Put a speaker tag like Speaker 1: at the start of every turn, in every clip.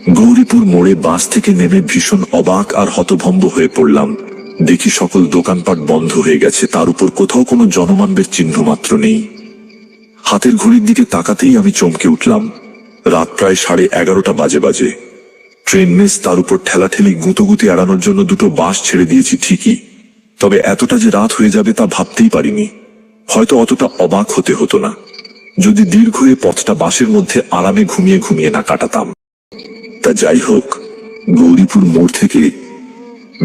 Speaker 1: গৌরীপুর মোড়ে বাস থেকে নেমে ভীষণ অবাক আর হতভম্ব হয়ে পড়লাম। দেখি সকল দোকানপাট বন্ধ হয়ে গেছে, তার উপর কোথাও কোনো জনমানবের চিহ্ন মাত্র নেই। হাতের ঘড়ির দিকে তাকাতেই আমি চমকে উঠলাম। রাত প্রায় 11:30 বাজে। ট্রেন মিস, তার উপর ঠেলাঠেলি গুঁতোগুতি এড়ানোর জন্য দুটো বাস ছেড়ে দিয়েছি ঠিকই, তবে এতটা যে রাত হয়ে যাবে তা ভাবতেই পারিনি। হয়তো অতটা অবাক হতে হতো না যদি দীর্ঘ এ পথটা বাসের মধ্যে আরামে ঘুমিয়ে ঘুমিয়ে না কাটাতাম। তা যাই হোক, গৌরীপুর মোড় থেকে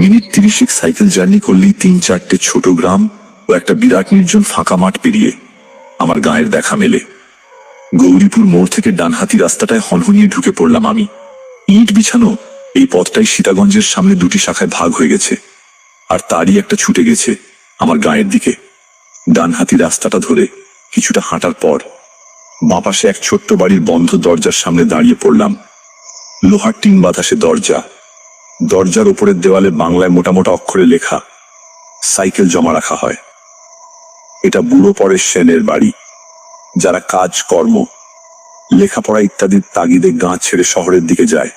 Speaker 1: মিনিট 30 সাইকেল জার্নি করলেই 3-4টে ছোট গ্রাম ও একটা বিরাট নির্জন ফাঁকা মাঠ পেরিয়ে আমার গায়ের দেখা মেলে। গৌরীপুর মোড় থেকে ডানহাতি রাস্তাটায় হনহনিয়ে ঢুকে পড়লাম আমি। ইট বিছানো এই পথটাই সীতাগঞ্জের সামনে দুটি শাখায় ভাগ হয়ে গেছে, আর তারই একটা ছুটে গেছে আমার গায়ের দিকে। ডানহাতি রাস্তাটা ধরে কিছুটা হাঁটার পর বাঁ পাশে এক ছোট্ট বাড়ির বন্ধ দরজার সামনে দাঁড়িয়ে পড়লাম। লোহার টিন বাঁধা সে দরজা, দরজার উপরের দেওয়ালে বাংলায় মোটা মোটা অক্ষরে লেখা, সাইকেল জমা রাখা হয়। এটা বুড়ো পরেশ সেনের বাড়ি, যারা কাজ কর্ম লেখাপড়া ইত্যাদির তাগিদে গাঁ ছেড়ে শহরের দিকে যায়,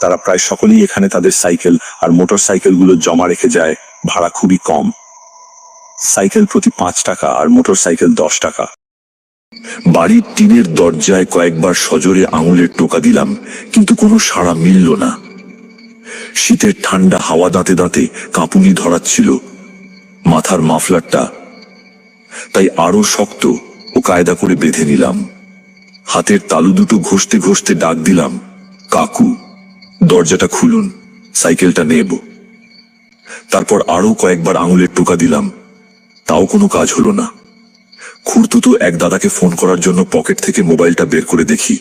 Speaker 1: তারা প্রায় সকলেই এখানে তাদের সাইকেল আর মোটর সাইকেলগুলো জমা রেখে যায়। ভাড়া খুবই কম, সাইকেল প্রতি 5 টাকা আর মোটর সাইকেল 10 টাকা। বাড়ির টিনের দরজায় কয়েকবার সজোরে আঙুলের টোকা দিলাম, কিন্তু কোনো সাড়া মিলল না। শীতের ঠান্ডা হাওয়া দাঁতে দাঁতে কাঁপুনি ধরাচ্ছিল মাথার মাফলারটা, তাই আরো শক্ত ও কায়দা করে বেঁধে নিলাম। হাতের তালু দুটো ঘষতে ঘষতে ডাক দিলাম, কাকু দরজাটা খুলুন, সাইকেলটা নেব। তারপর আরো কয়েকবার আঙুলের টোকা দিলাম, তাও কোনো কাজ হলো না। খুড়তুতো এক দাদাকে ফোন করার জন্য পকেট থেকে মোবাইলটা বের করে দেখি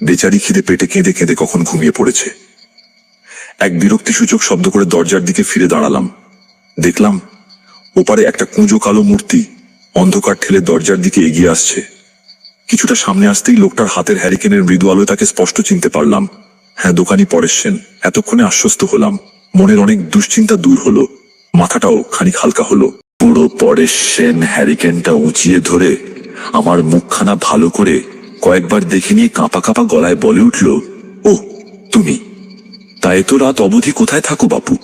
Speaker 1: বেচারি খিদে পেটে কেঁদে কেঁদে কখন ঘুমিয়ে পড়েছে। এক বিরক্তিসূচক শব্দ করে দরজার দিকে ফিরে দাঁড়ালাম। দেখলাম ওপারে একটা কুঁজো কালো মূর্তি অন্ধকার ঠেলে দরজার দিকে এগিয়ে আসছে। কিছুটা সামনে আসতেই লোকটার হাতের হ্যারিকেনের মৃদু আলোয় তাকে স্পষ্ট চিনতে পারলাম। হ্যাঁ, দোকানি পরেশ সেন। এতক্ষণে আশ্বস্ত হলাম, মনের অনেক দুশ্চিন্তা দূর হলো, মাথাটাও খানিক হালকা হলো। পুরো পরেশ সেন হ্যারিকেনটা উঁচিয়ে ধরে আমার মুখখানা ভালো করে কয়েকবার দেখে নিয়ে কাঁপা কাঁপা গলায় বলে উঠল, ও তুমি? তা এত রাত অবধি কোথায় থাকো বাপু?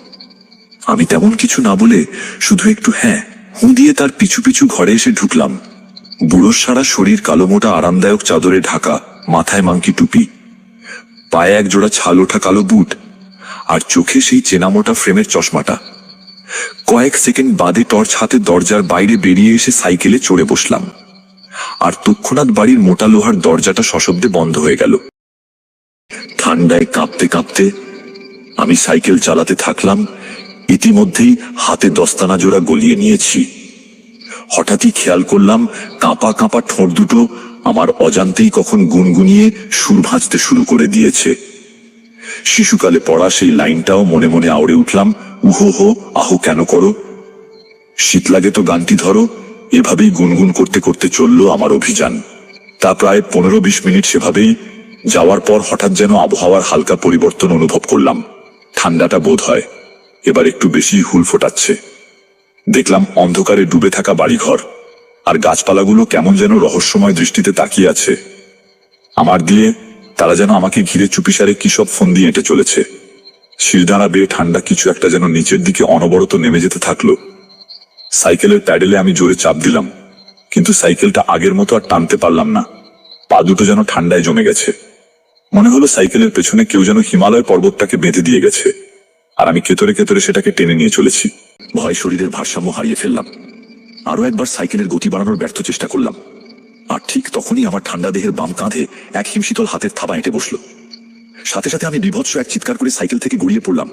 Speaker 1: আমি তেমন কিছু না বলে শুধু একটু হ্যাঁ হু দিয়ে তার পিছু পিছু ঘরে এসে ঢুকলাম। বুড়োর সারা শরীর কালো মোটা আরামদায়ক চাদরে ঢাকা, মাথায় মাংকি টুপি, পায়ে এক জোড়া ছাল ওঠা কালো বুট, আর চোখে সেই চেনামোটা ফ্রেমের চশমাটা। কয়েক সেকেন্ড বাদে টর্চ হাতে দরজার বাইরে বেরিয়ে এসে সাইকেলে চড়ে বসলাম, আর তৎক্ষণাৎ বাড়ির মোটা লোহার দরজাটা সশব্দে বন্ধ হয়ে গেল। ঠান্ডায় কাঁপতে কাঁপতে আমি সাইকেল চালাতে থাকলাম। ইতিমধ্যেই হাতে দস্তানা জোড়া গলিয়ে নিয়েছি। হঠাৎই খেয়াল করলাম কাঁপা কাঁপা ঠোঁট দুটো আমার অজান্তেই কখন গুনগুনিয়ে সুর ভাঁজতে শুরু করে দিয়েছে। শিশুকালে পড়া সেই লাইনটাও মনে মনে আওড়ে উঠলাম, উহো হো আহো কেন করো, শীত লাগে তো গানটি ধরো। এভাবেই গুনগুন করতে করতে চলল আমার অভিযান। তা প্রায় 15-20 মিনিট সেভাবেই যাওয়ার পর হঠাৎ যেন আবহাওয়ার হালকা পরিবর্তন অনুভব করলাম। ঠান্ডাটা বোধ হয় এবার একটু বেশি হুল ফোটাচ্ছে। দেখলাম অন্ধকারে ডুবে থাকা বাড়িঘর আর গাছপালাগুলো কেমন যেন রহস্যময় দৃষ্টিতে তাকিয়ে আছে আমার দিয়ে। তারা যেন আমাকে ঘিরে চুপিসারে কি সব ফন্দি এঁটে চলেছে। শিরদাঁড়া বেয়ে ঠান্ডা কিছু একটা যেন নিচের দিকে অনবরত নেমে যেতে থাকলো। সাইকেলের প্যাডেলে আমি জোরে চাপ দিলাম, কিন্তু সাইকেলটা আগের মতো আর টানতে পারলাম না। পা দুটো যেন ঠান্ডায় জমে গেছে। মনে হলো সাইকেলের পেছনে কেউ যেন হিমালয় পর্বতটাকে বেঁধে দিয়ে গেছে, আর আমি কেতরে কেতরে সেটাকে টেনে নিয়ে চলেছি। ভয় শরীরের ভারসাম্য হারিয়ে ফেললাম। আরো একবার সাইকেলের গতি বাড়ানোর ব্যর্থ চেষ্টা করলাম, আর ঠিক তখনই আমার ঠান্ডা দেহের বাম কাঁধে এক হিমশীতল হাতের থাবা এঁটে বসলো। সাথে সাথে আমি বিভৎস এক চিৎকার করে সাইকেল থেকে গড়িয়ে পড়লাম।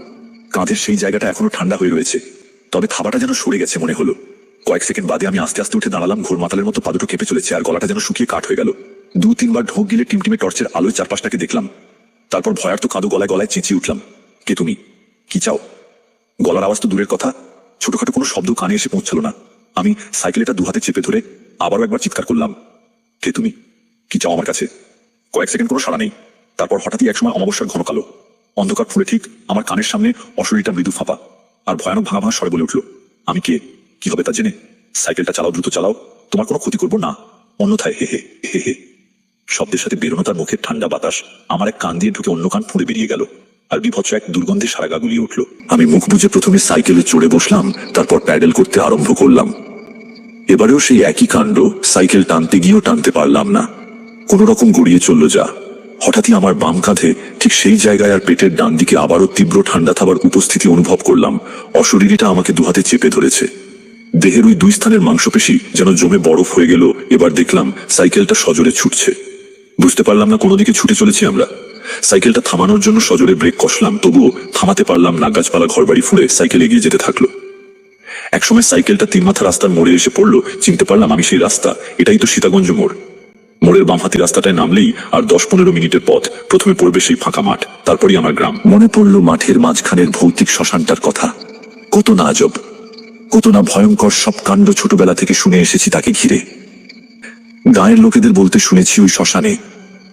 Speaker 1: কাঁধের সেই জায়গাটা এখনো ঠান্ডা হয়ে রয়েছে, তবে থাবাটা যেন সরে গেছে মনে হলো। কয়েক সেকেন্ড বাদে আমি আস্তে আস্তে উঠে দাঁড়ালাম। ঘোর মাতালের মতো পা দুটো কেঁপে চলেছে, আর গলাটা যেন শুকিয়ে কাঠ হয়ে গেল। 2-3 বার ঢোক গিলে টিমটিমে টর্চের আলোয় চারপাশটাকে দেখলাম। তারপর ভয়ার্ত কাঁদো গলায় গলায় চেঁচিয়ে উঠলাম, কে তুমি? কি চাও? গলার আওয়াজ তো দূরের কথা, ছোটখাটো কোনো শব্দ কানে এসে পৌঁছালো না। আমি সাইকেলটা 2 হাতে চেপে ধরে আবারও একবার চিৎকার করলাম, কে তুমি? কি চাও আমার কাছে? কয়েক সেকেন্ড কোনো সাড়া নেই। তারপর হঠাৎই একসময় অমাবস্যার ঘন কালো অন্ধকার ফুলে ঠিক আমার কানের সামনে অশরীরটা মৃদু ফাঁপা আর ভয়ানক ভাঙা ভাঙা স্বরে বলে উঠল, আমি কে? কি হবে তা জেনে? সাইকেলটা চালাও, দ্রুত চালাও, তোমার কোনো ক্ষতি করবো না, অন্যথায় হে হে হে হে। শব্দের সাথে বেরোনো তার মুখের ঠান্ডা বাতাস আমার এক কান দিয়ে ঢুকে অন্য কান ফুঁড়ে বেরিয়ে গেল, আর বিভৎস এক দুর্গন্ধে সারা গা গুলিয়ে উঠল। আমি মুখ বুজে প্রথমে সাইকেলে চড়ে বসলাম, তারপর প্যাডেল করতে আরম্ভ করলাম। এবারেও সেই একই কাণ্ড, সাইকেল টানতে গিয়েও টানতে পারলাম না, কোন রকম গড়িয়ে চলল যা। হঠাৎই আমার বাম কাঁধে ঠিক সেই জায়গায় আর পেটের ডান দিকে আবারও তীব্র ঠান্ডা থাবার উপস্থিতি অনুভব করলাম। অশরীরীটা আমাকে দুহাতে চেপে ধরেছে। দেহের ওই দুই স্থানের মাংসপেশি যেন জমে বরফ হয়ে গেল। এবার দেখলাম সাইকেলটা সজোরে ছুটছে। বুঝতে পারলাম না কোন দিকে ছুটে চলেছি আমরা। সাইকেলটা থামানোর জন্য সজোরে ব্রেক কষলাম, তবুও থামাতে পারলাম না। গাছপালা ঘরবাড়ি ফুঁড়ে সাইকেল এগিয়ে যেতে থাকলো। একসময় সাইকেলটা তিন মাথা রাস্তার মোড়ে এসে পড়লো। চিনতে পারলাম আমি সেই রাস্তা, এটাই তো সীতাগঞ্জ মোড়। মোড়ের বামহাতি রাস্তাটায় নামলেই আর 10-15 মিনিটের পথ। প্রথমে পড়বে সেই ফাঁকা মাঠ, তারপরই আমার গ্রাম। মনে পড়ল মাঠের মাঝখানের ভৌতিক শ্মশানটার কথা। কত না আজব, কত না ভয়ঙ্কর সব কাণ্ড ছোটবেলা থেকে শুনে এসেছি তাকে ঘিরে। গায়ের লোকেদের বলতে শুনেছি ওই শ্মশানে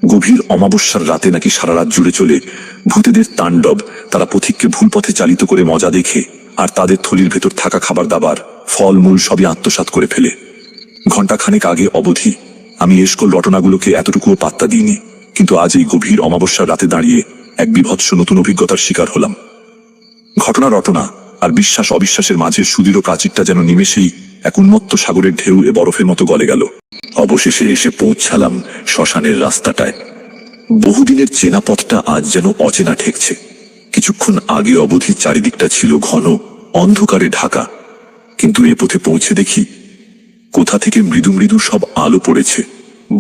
Speaker 1: গভীর অমাবস্যার রাতে নাকি সারা রাত জুড়ে চলে ভূতেদের তাণ্ডব। তারা পথিককে ভুল পথে চালিত করে মজা দেখে, আর তাদের থলির ভেতর থাকা খাবার দাবার, ফলমূল সবই আত্মসাৎ করে ফেলে। ঘণ্টাখানেক আগে অবধি আমি এই সকল রটনাগুলোকে এতটুকুও পাত্তা দিইনি, কিন্তু আজ এই গভীর অমাবস্যার রাতে দাঁড়িয়ে এক বিভৎস নতুন অভিজ্ঞতার শিকার হলাম। ঘটনা রটনা আর বিশ্বাস অবিশ্বাসের মাঝে সুদৃঢ় প্রাচীরটা যেন নিমেষেই এক উন্মত্ত সাগরের ঢেউ এ বরফের মতো গলে গেল। অবশেষে এসে পৌঁছালাম শ্মশানের রাস্তাটায়। বহুদিনের চেনা পথটা আজ যেন অচেনা ঠেকছে। কিছুক্ষণ আগে অবধি চারিদিকটা ছিল ঘন অন্ধকারে ঢাকা, কিন্তু এ পথে পৌঁছে দেখি কোথা থেকে মৃদু মৃদু সব আলো পড়েছে।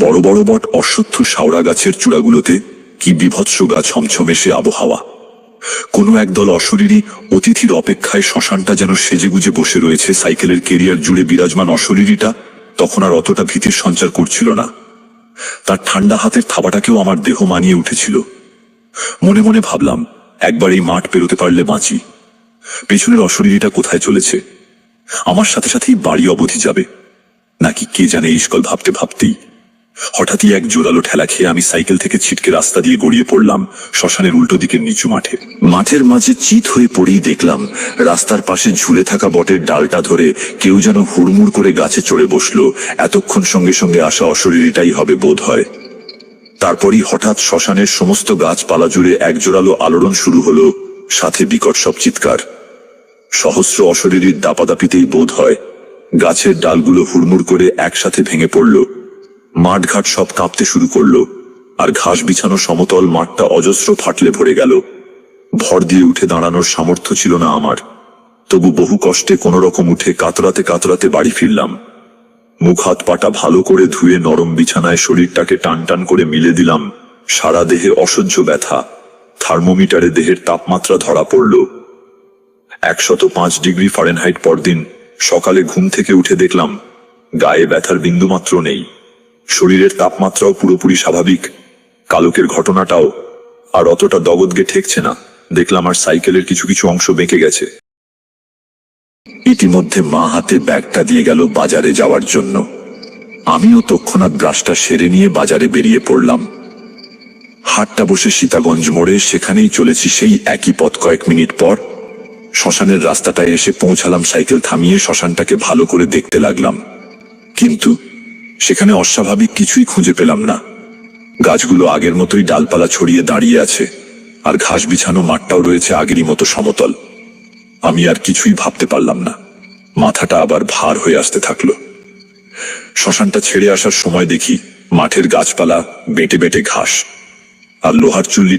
Speaker 1: বড় বড় বট অশ্বত্থ শাওড়া গাছের চূড়াগুলোতে কি বিভৎস গা ছমছমে সে আবহাওয়া। কোনো একদল অশরীরী অতিথির অপেক্ষায় শ্মশানটা যেন সেজেগুজে বসে রয়েছে। সাইকেলের কেরিয়ার জুড়ে বিরাজমান অশরীরীটা তখন আর অতটা ভীতির সঞ্চার করছিল না। তার ঠান্ডা হাতের থাবাটাকেও আমার দেহ মানিয়ে উঠেছিল। মনে মনে ভাবলাম, একবার এই মাঠ পেরোতে পারলে বাঁচি। পেছনের অশরীরীটা কোথায় চলেছে? আমার সাথে সাথেই বাড়ি অবধি যাবে নাকি কে জানে। এই সকল ভাবতে ভাবতেই হঠাৎই এক জোরালো ঠেলা খেয়ে আমি সাইকেল থেকে ছিটকে রাস্তা দিয়ে গড়িয়ে পড়লাম শ্মশানের উল্টো দিকের নিচু মাঠে। মাঠের মাঝে চিত হয়ে পড়েই দেখলাম রাস্তার পাশে ঝুলে থাকা বটের ডালটা ধরে কেউ যেন হুড়মুড় করে গাছে চড়ে বসলো। এতক্ষণ সঙ্গে সঙ্গে আসা অশরীরীটাই হবে বোধ হয়। তারপরই হঠাৎ শ্মশানের সমস্ত গাছপালা জুড়ে এক জোরালো আলোড়ন শুরু হলো, সাথে বিকট সব চিৎকার। সহস্র অশরীরীর দাপাদাপিতেই বোধ হয় গাছের ডালগুলো হুড়মুড় করে একসাথে ভেঙে পড়ল। মাঠঘাট সব কাঁপতে শুরু করলো, আর ঘাস বিছানো সমতল মাঠটা অজস্র ফাটলে ভরে গেল। ভর দিয়ে উঠে দাঁড়ানোর সামর্থ্য ছিল না আমার, তবু বহু কষ্টে কোনো রকম উঠে কাতরাতে কাতরাতে বাড়ি ফিরলাম। মুখ হাত পাটা ভালো করে ধুয়ে নরম বিছানায় শরীরটাকে টান টান করে মিলে দিলাম। সারা দেহে অসহ্য ব্যথা। থার্মোমিটারে দেহের তাপমাত্রা ধরা পড়ল 105 ডিগ্রি ফারেনহাইট। পরদিন সকালে ঘুম থেকে উঠে দেখলাম গায়ে ব্যথার বিন্দুমাত্র নেই। শরীরের তাপমাত্রাও পুরোপুরি স্বাভাবিক। কালকের ঘটনাটাও আর অতটা দগদগে ঠেকছে না। দেখলাম আর সাইকেলের কিছু কিছু অংশ বেঁকে গেছে। ইতিমধ্যে মা হাতে ব্যাগটা দিয়ে গেল বাজারে যাওয়ার জন্য। আমিও তৎক্ষণাৎ ব্রাশটা সেরে নিয়ে বাজারে বেরিয়ে পড়লাম। হাটটা বসে সীতাগঞ্জ মোড়ে, সেখানেই চলেছি সেই একই পথ। কয়েক মিনিট পর শ্মশানের রাস্তাটায় এসে পৌঁছালাম। সাইকেল থামিয়ে শ্মশানটাকে ভালো করে দেখতে লাগলাম, কিন্তু সেখানে অস্বাভাবিক কিছুই খুঁজে পেলাম না। গাছগুলো আগের মতোই ডালপালা ছড়িয়ে দাঁড়িয়ে আছে, আর ঘাস বিছানো মাঠটাও রয়েছে আগেরই মতো সমতল। আমি আর কিছুই ভাবতে পারলাম না। মাথাটা আবার ভার হয়ে আসতে থাকলো। শ্মশানটা ছেড়ে আসার সময় দেখি মাঠের গাছপালা বেঁটে বেঁটে ঘাস, আর লোহার চুল্লি